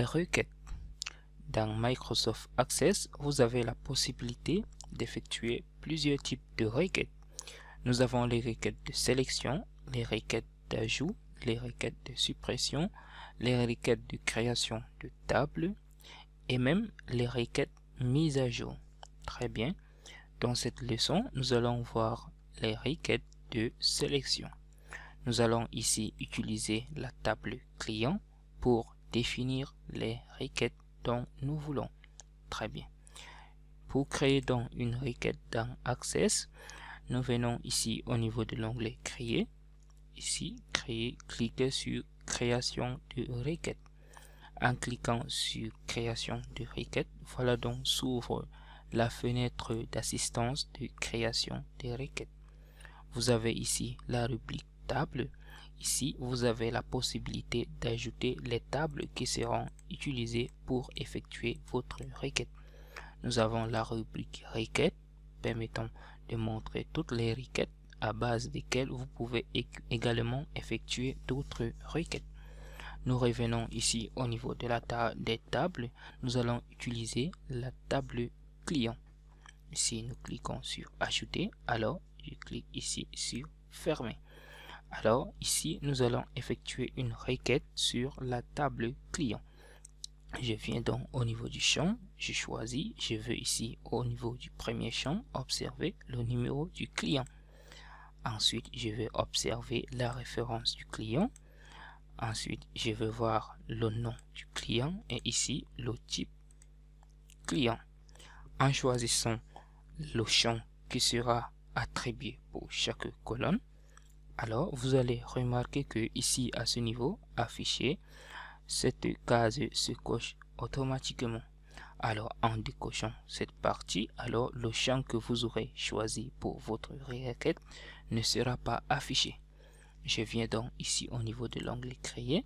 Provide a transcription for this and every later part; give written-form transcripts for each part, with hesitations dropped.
requêtes. Dans Microsoft Access, vous avez la possibilité d'effectuer plusieurs types de requêtes. Nous avons les requêtes de sélection, les requêtes d'ajout, les requêtes de suppression, les requêtes de création de table et même les requêtes mises à jour. Très bien. Dans cette leçon, nous allons voir les requêtes de sélection. Nous allons ici utiliser la table client pour définir les requêtes dont nous voulons. Très bien. Pour créer donc une requête dans Access, nous venons ici au niveau de l'onglet Créer. Ici, Créer, cliquez sur Création de requête. En cliquant sur Création de requête, voilà donc s'ouvre la fenêtre d'assistance de création des requêtes. Vous avez ici la rubrique Table. Ici, vous avez la possibilité d'ajouter les tables qui seront utilisées pour effectuer votre requête. Nous avons la rubrique Requêtes permettant de montrer toutes les requêtes à base desquelles vous pouvez également effectuer d'autres requêtes. Nous revenons ici au niveau de des tables. Nous allons utiliser la table client. Ici, nous cliquons sur Ajouter. Alors, je clique ici sur Fermer. Alors, ici, nous allons effectuer une requête sur la table client. Je viens donc au niveau du champ, je choisis, je veux ici au niveau du premier champ observer le numéro du client. Ensuite, je vais observer la référence du client. Ensuite, je vais voir le nom du client et ici le type client. En choisissant le champ qui sera attribué pour chaque colonne, alors vous allez remarquer que ici à ce niveau affiché, cette case se coche automatiquement. Alors en décochant cette partie, alors le champ que vous aurez choisi pour votre requête ne sera pas affiché. Je viens donc ici au niveau de l'onglet Créer,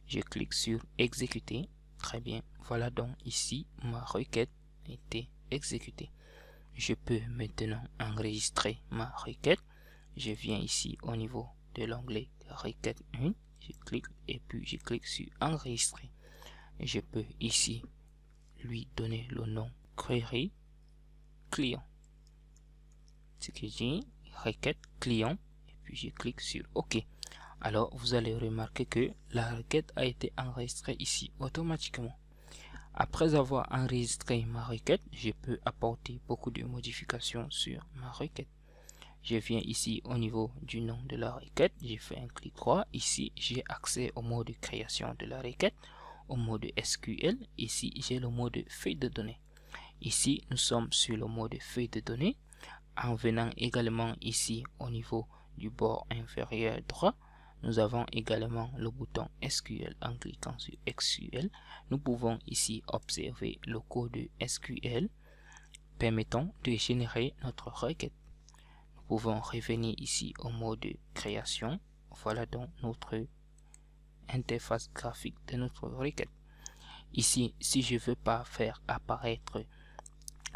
je clique sur Exécuter. Très bien, voilà donc ici ma requête a été exécutée. Je peux maintenant enregistrer ma requête. Je viens ici au niveau de l'onglet Requête 1, je clique et puis je clique sur Enregistrer. Je peux ici lui donner le nom Query Client. Ce que j'ai, Requête Client, et puis je clique sur OK. Alors vous allez remarquer que la requête a été enregistrée ici automatiquement. Après avoir enregistré ma requête, je peux apporter beaucoup de modifications sur ma requête. Je viens ici au niveau du nom de la requête, je fais un clic droit. Ici, j'ai accès au mode de création de la requête, au mode SQL. Ici, j'ai le mode feuille de données. Ici, nous sommes sur le mode feuille de données. En venant également ici au niveau du bord inférieur droit, nous avons également le bouton SQL. En cliquant sur SQL, nous pouvons ici observer le code SQL permettant de générer notre requête. Nous pouvons revenir ici au mode de création. Voilà donc notre interface graphique de notre requête. Ici, si je ne veux pas faire apparaître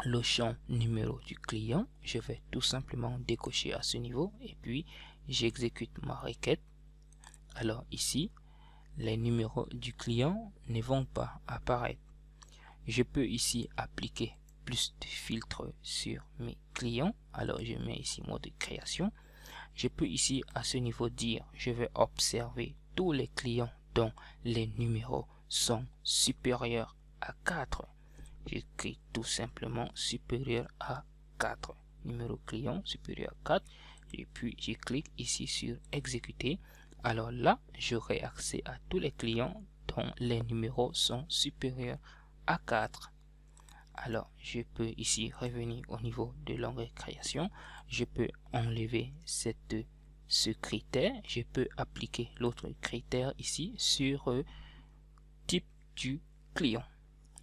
le champ numéro du client, je vais tout simplement décocher à ce niveau et puis j'exécute ma requête. Alors ici, les numéros du client ne vont pas apparaître. Je peux ici appliquer plus de filtres sur mes clients. Alors je mets ici mode de création. Je peux ici à ce niveau dire je vais observer tous les clients dont les numéros sont supérieurs à 4. Je clique tout simplement supérieur à 4. Numéro client supérieur à 4. Et puis je clique ici sur exécuter. Alors là, j'aurai accès à tous les clients dont les numéros sont supérieurs à 4. Alors, je peux ici revenir au niveau de l'onglet création. Je peux enlever ce critère. Je peux appliquer l'autre critère ici sur type du client.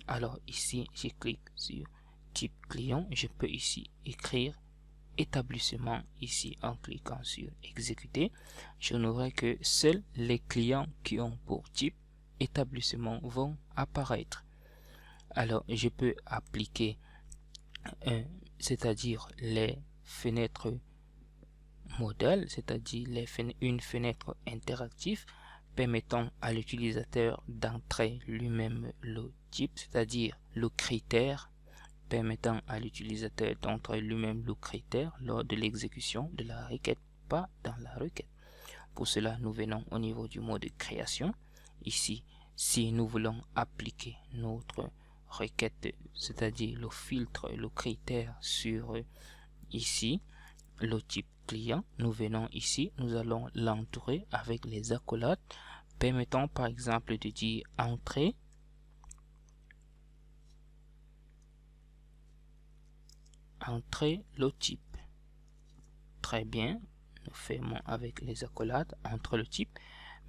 Alors ici, je clique sur type client. Je peux ici écrire établissement ici en cliquant sur exécuter. Je n'aurai que seuls les clients qui ont pour type établissement vont apparaître. Alors je peux appliquer c'est-à-dire les fenêtres modèles, c'est-à-dire une fenêtre interactive permettant à l'utilisateur d'entrer lui-même le type, c'est-à-dire le critère, permettant à l'utilisateur d'entrer lui-même le critère lors de l'exécution de la requête, pas dans la requête. Pour cela, nous venons au niveau du mode création. Ici, si nous voulons appliquer notre requête, c'est-à-dire le filtre, le critère sur ici, le type client, nous venons ici, nous allons l'entourer avec les accolades permettant par exemple de dire entrer le type. Très bien, nous fermons avec les accolades entre le type.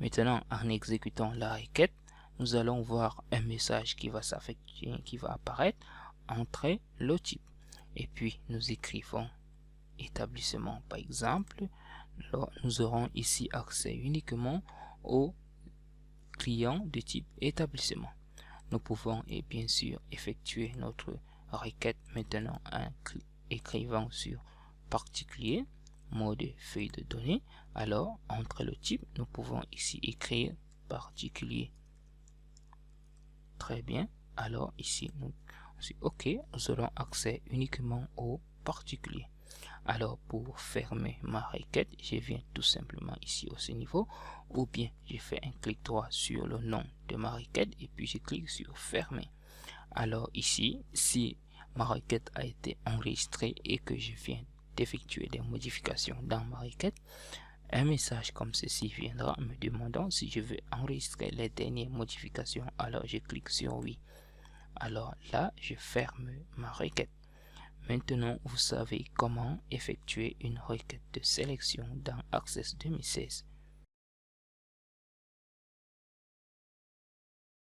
Maintenant, en exécutant la requête, nous allons voir un message qui va s'affecter, qui va apparaître, entrer le type. Et puis, nous écrivons établissement par exemple. Alors, nous aurons ici accès uniquement aux clients de type établissement. Nous pouvons et bien sûr effectuer notre requête maintenant en écrivant sur particulier, mode feuille de données. Alors, entre le type, nous pouvons ici écrire particulier. Très bien. Alors, ici, OK, nous aurons accès uniquement aux particuliers. Alors, pour fermer ma requête, je viens tout simplement ici au ce niveau, ou bien je fais un clic droit sur le nom de ma requête et puis je clique sur fermer. Alors ici, si ma requête a été enregistrée et que je viens d'effectuer des modifications dans ma requête, un message comme ceci viendra me demandant si je veux enregistrer les dernières modifications. Alors je clique sur oui. Alors là, je ferme ma requête. Maintenant, vous savez comment effectuer une requête de sélection dans Access 2016.